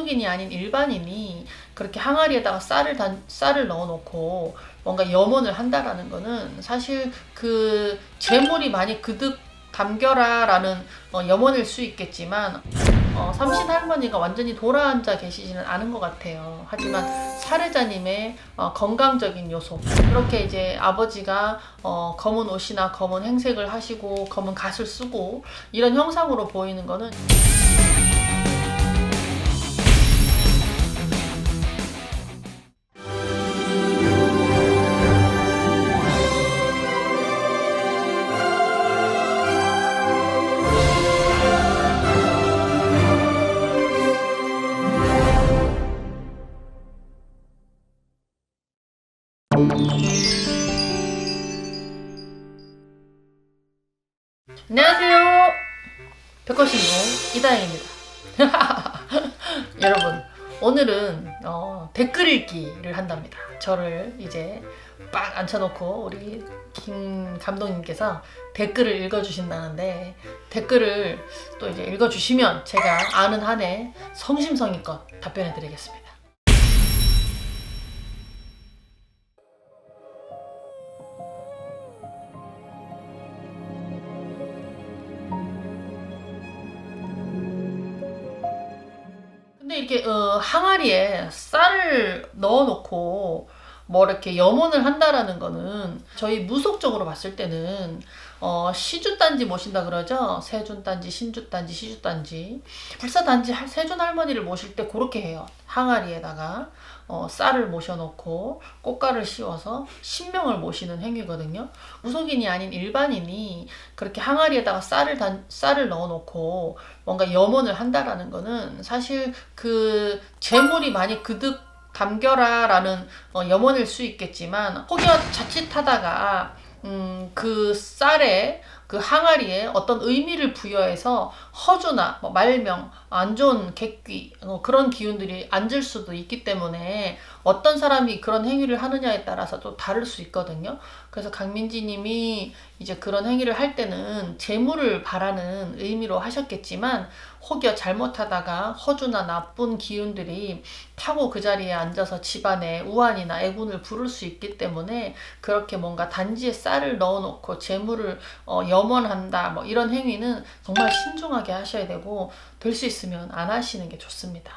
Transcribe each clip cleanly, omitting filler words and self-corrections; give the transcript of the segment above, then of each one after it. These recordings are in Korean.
무속인이 아닌 일반인이 그렇게 항아리에다가 쌀을 넣어놓고 뭔가 염원을 한다라는 거는 사실 그 재물이 많이 그득 담겨라라는 염원일 수 있겠지만 삼신 할머니가 완전히 돌아앉아 계시지는 않은 것 같아요. 하지만 사례자님의 건강적인 요소, 이렇게 이제 아버지가 검은 옷이나 검은 행색을 하시고 검은 갓을 쓰고 이런 형상으로 보이는 거는 안녕하세요. 백허신동 이다영입니다. 여러분, 오늘은 댓글 읽기를 한답니다. 저를 이제 빡 앉혀놓고 우리 김 감독님께서 댓글을 읽어주신다는데, 댓글을 또 이제 읽어주시면 제가 아는 한에 성심성의껏 답변해 드리겠습니다. 근데 이렇게 항아리에 쌀을 넣어놓고 뭐 이렇게 염원을 한다라는 거는 저희 무속적으로 봤을 때는 시주단지 모신다 그러죠. 세준단지, 신주단지, 시주단지, 불사단지 세준 할머니를 모실 때 그렇게 해요. 항아리에다가 쌀을 모셔놓고 꽃가를 씌워서 신명을 모시는 행위거든요. 무속인이 아닌 일반인이 그렇게 항아리에다가 쌀을 넣어놓고 뭔가 염원을 한다라는 거는 사실 그 재물이 많이 그득 담겨라라는 염원일 수 있겠지만, 혹여 자칫하다가 그 쌀에 그 항아리에 어떤 의미를 부여해서 허주나 뭐 말명, 안 좋은 객귀 그런 기운들이 앉을 수도 있기 때문에 어떤 사람이 그런 행위를 하느냐에 따라서 또 다를 수 있거든요. 그래서 강민지 님이 이제 그런 행위를 할 때는 재물을 바라는 의미로 하셨겠지만, 혹여 잘못하다가 허주나 나쁜 기운들이 타고 그 자리에 앉아서 집안에 우환이나 애군을 부를 수 있기 때문에 그렇게 뭔가 단지에 쌀을 넣어놓고 재물을 염원한다 뭐 이런 행위는 정말 신중하게 하셔야 되고, 될 수 있으면 안 하시는 게 좋습니다.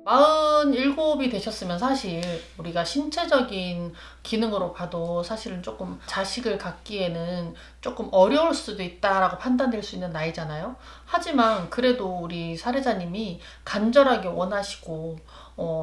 마흔일곱이 되셨으면 사실 우리가 신체적인 기능으로 봐도 사실은 조금 자식을 갖기에는 조금 어려울 수도 있다라고 판단될 수 있는 나이잖아요. 하지만 그래도 우리 사례자님이 간절하게 원하시고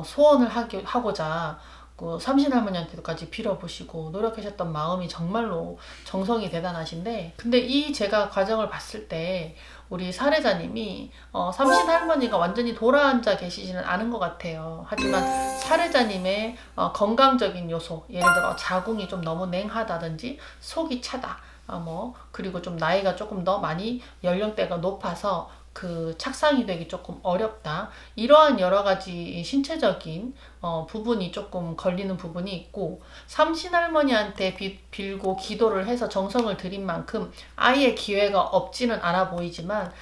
소원을 하고자 그 삼신 할머니한테까지 빌어보시고 노력하셨던 마음이 정말로 정성이 대단하신데, 근데 이 제가 과정을 봤을 때 우리 사례자님이 삼신 할머니가 완전히 돌아앉아 계시지는 않은 것 같아요. 하지만 사례자님의 건강적인 요소, 예를 들어 자궁이 좀 너무 냉하다든지 속이 차다, 그리고 좀 나이가 조금 더 많이 연령대가 높아서 그 착상이 되기 조금 어렵다, 이러한 여러 가지 신체적인 부분이 조금 걸리는 부분이 있고, 삼신 할머니한테 빌고 기도를 해서 정성을 들인 만큼 아예 기회가 없지는 않아 보이지만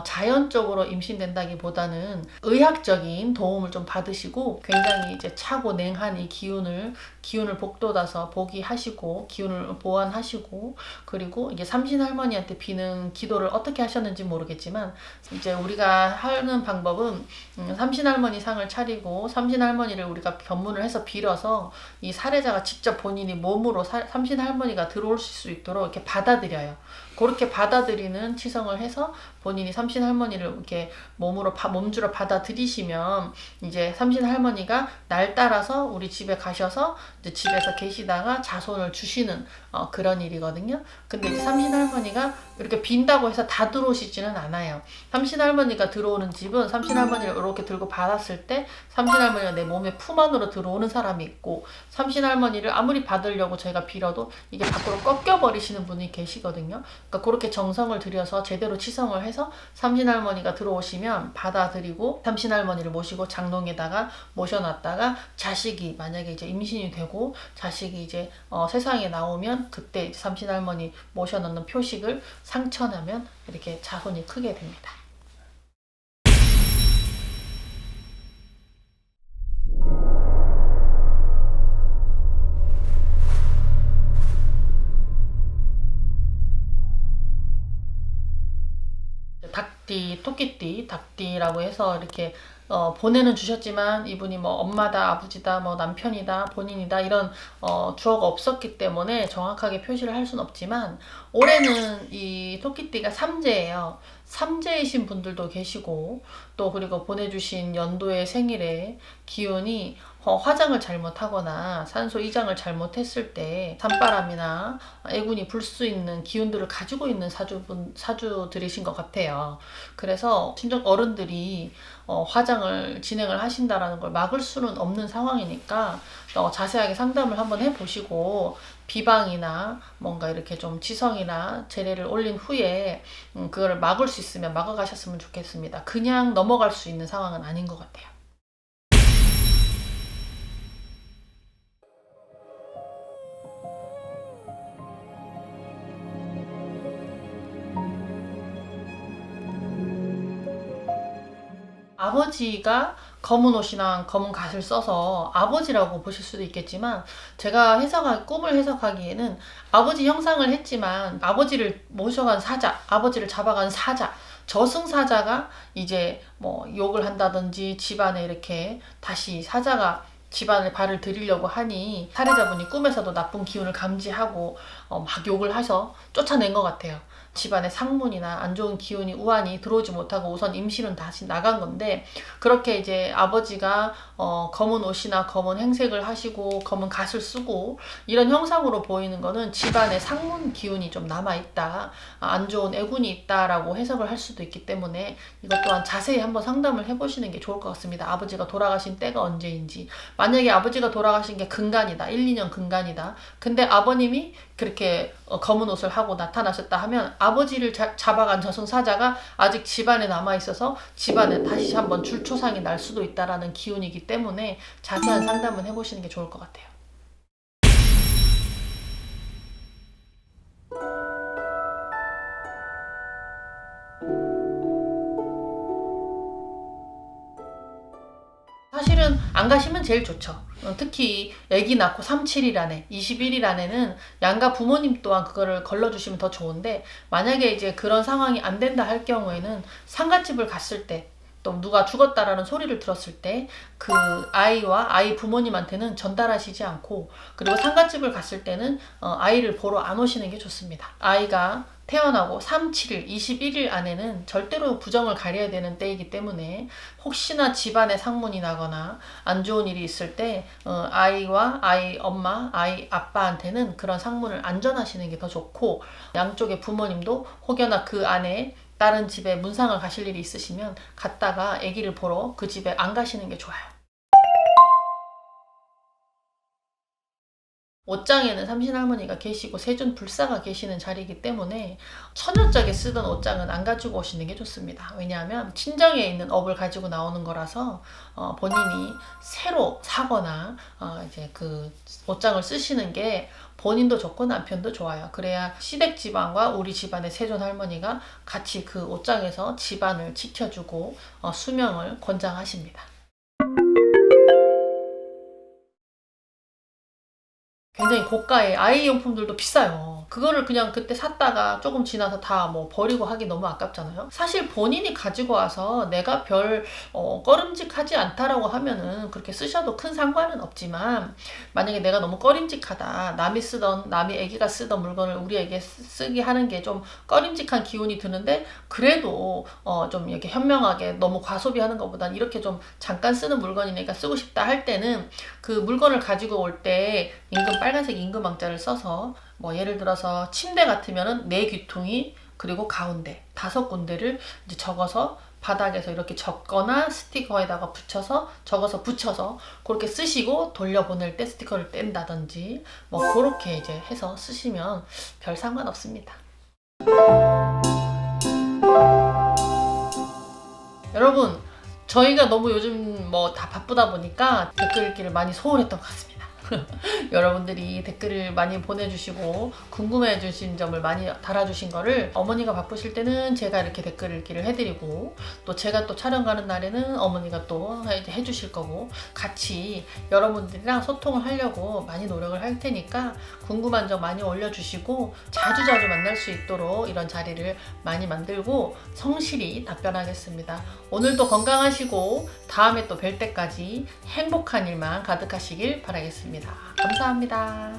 자연적으로 임신된다기보다는 의학적인 도움을 좀 받으시고 굉장히 이제 차고 냉한 이 기운을 복돋아서 복이하시고 기운을 보완하시고, 그리고 이게 삼신 할머니한테 비는 기도를 어떻게 하셨는지 모르겠지만 이제 우리가 하는 방법은 삼신 할머니 상을 차리고 삼신 할머니를 우리가 견문을 해서 빌어서 이 사례자가 직접 본인이 몸으로 삼신 할머니가 들어올 수 있도록 이렇게 받아들여요. 그렇게 받아들이는 치성을 해서 본인이 삼신 할머니를 이렇게 몸주로 받아들이시면 이제 삼신 할머니가 날 따라서 우리 집에 가셔서 이제 집에서 계시다가 자손을 주시는 그런 일이거든요. 근데 이제 삼신 할머니가 이렇게 빈다고 해서 다 들어오시지는 않아요. 삼신 할머니가 들어오는 집은 삼신 할머니를 이렇게 들고 받았을 때 삼신 할머니가 내 몸에 품 안으로 들어오는 사람이 있고, 삼신 할머니를 아무리 받으려고 저희가 빌어도 이게 밖으로 꺾여 버리시는 분이 계시거든요. 그러니까 그렇게 정성을 들여서 제대로 치성을 해서 삼신할머니가 들어오시면 받아들이고 삼신할머니를 모시고 장롱에다가 모셔놨다가 자식이 만약에 이제 임신이 되고 자식이 이제 세상에 나오면 그때 이제 삼신할머니 모셔놓는 표식을 상천하면 이렇게 자손이 크게 됩니다. 닭띠, 토끼띠, 닭띠라고 해서 이렇게 보내는 주셨지만 이분이 뭐 엄마다, 아버지다, 뭐 남편이다, 본인이다 이런 주어가 없었기 때문에 정확하게 표시를 할 수는 없지만 올해는 이 토끼띠가 삼재예요. 삼재이신 분들도 계시고 또 그리고 보내주신 연도의 생일에 기운이 화장을 잘못하거나 산소 이장을 잘못했을 때 산바람이나 애군이 불 수 있는 기운들을 가지고 있는 사주들이신 것 같아요. 그래서 친정 어른들이 화장을 진행을 하신다라는 걸 막을 수는 없는 상황이니까 자세하게 상담을 한번 해보시고 비방이나 뭔가 이렇게 좀 치성이나 재례를 올린 후에 그거를 막을 수 있으면 막아가셨으면 좋겠습니다. 그냥 넘어갈 수 있는 상황은 아닌 것 같아요. 아버지가 검은 옷이랑 검은 갓을 써서 아버지라고 보실 수도 있겠지만 제가 꿈을 해석하기에는 아버지 형상을 했지만 아버지를 모셔간 사자, 아버지를 잡아간 사자, 저승사자가 이제 뭐 욕을 한다든지 집안에 이렇게 다시 사자가 집안에 발을 들이려고 하니 살해자분이 꿈에서도 나쁜 기운을 감지하고 막 욕을 해서 쫓아낸 것 같아요. 집안에 상문이나 안 좋은 기운이 우환이 들어오지 못하고 우선 임신은 다시 나간 건데 그렇게 이제 아버지가 검은 옷이나 검은 행색을 하시고 검은 갓을 쓰고 이런 형상으로 보이는 거는 집안에 상문 기운이 좀 남아있다, 안 좋은 애군이 있다라고 해석을 할 수도 있기 때문에 이것 또한 자세히 한번 상담을 해보시는 게 좋을 것 같습니다. 아버지가 돌아가신 때가 언제인지. 만약에 아버지가 돌아가신 게 근간이다, 1, 2년 근간이다. 근데 아버님이 그렇게 검은 옷을 하고 나타나셨다 하면 아버지를 잡아간 저승사자가 아직 집안에 남아있어서 집안에 다시 한번 줄초상이 날 수도 있다라는 기운이기 때문에 자세한 상담은 해보시는 게 좋을 것 같아요. 사실은 안 가시면 제일 좋죠. 특히 아기 낳고 3, 7일 안에, 21일 안에는 양가 부모님 또한 그거를 걸러주시면 더 좋은데 만약에 이제 그런 상황이 안 된다 할 경우에는 상갓집을 갔을 때 또 누가 죽었다라는 소리를 들었을 때 그 아이와 아이 부모님한테는 전달하시지 않고 그리고 상갓집을 갔을 때는 아이를 보러 안 오시는 게 좋습니다. 아이가 태어나고 3, 7일, 21일 안에는 절대로 부정을 가려야 되는 때이기 때문에 혹시나 집안에 상문이 나거나 안 좋은 일이 있을 때 아이와 아이 엄마, 아이 아빠한테는 그런 상문을 안 전하시는 게 더 좋고 양쪽의 부모님도 혹여나 그 안에 다른 집에 문상을 가실 일이 있으시면 갔다가 아기를 보러 그 집에 안 가시는 게 좋아요. 옷장에는 삼신할머니가 계시고 세존불사가 계시는 자리이기 때문에 처녀짝에 쓰던 옷장은 안 가지고 오시는 게 좋습니다. 왜냐하면 친정에 있는 업을 가지고 나오는 거라서 본인이 새로 사거나 이제 그 옷장을 쓰시는 게 본인도 좋고 남편도 좋아요. 그래야 시댁 집안과 우리 집안의 세존할머니가 같이 그 옷장에서 집안을 지켜주고 수명을 권장하십니다. 굉장히 고가의 아이용품들도 비싸요. 그거를 그냥 그때 샀다가 조금 지나서 다 뭐 버리고 하기 너무 아깝잖아요. 사실 본인이 가지고 와서 내가 별 꺼림직하지 않다라고 하면은 그렇게 쓰셔도 큰 상관은 없지만 만약에 내가 너무 꺼림직하다, 남이 애기가 쓰던 물건을 우리에게 쓰게 하는 게 좀 꺼림직한 기운이 드는데 그래도 좀 이렇게 현명하게 너무 과소비하는 것보단 이렇게 좀 잠깐 쓰는 물건이니까 쓰고 싶다 할 때는 그 물건을 가지고 올 때 빨간색 임금왕자를 써서 뭐 예를 들어서 침대 같으면은 4귀퉁이 그리고 가운데 5군데를 이제 적어서 바닥에서 이렇게 적거나 스티커에다가 적어서 붙여서 그렇게 쓰시고 돌려보낼 때 스티커를 뗀다든지 뭐 그렇게 이제 해서 쓰시면 별 상관없습니다. 여러분, 저희가 너무 요즘 뭐 다 바쁘다 보니까 댓글 읽기를 많이 소홀했던 것 같습니다. 여러분들이 댓글을 많이 보내주시고 궁금해 주신 점을 많이 달아주신 거를 어머니가 바쁘실 때는 제가 이렇게 댓글 읽기를 해드리고, 또 제가 또 촬영 가는 날에는 어머니가 또 해주실 거고, 같이 여러분들이랑 소통을 하려고 많이 노력을 할 테니까 궁금한 점 많이 올려주시고 자주자주 만날 수 있도록 이런 자리를 많이 만들고 성실히 답변하겠습니다. 오늘도 건강하시고 다음에 또 뵐 때까지 행복한 일만 가득하시길 바라겠습니다. 감사합니다.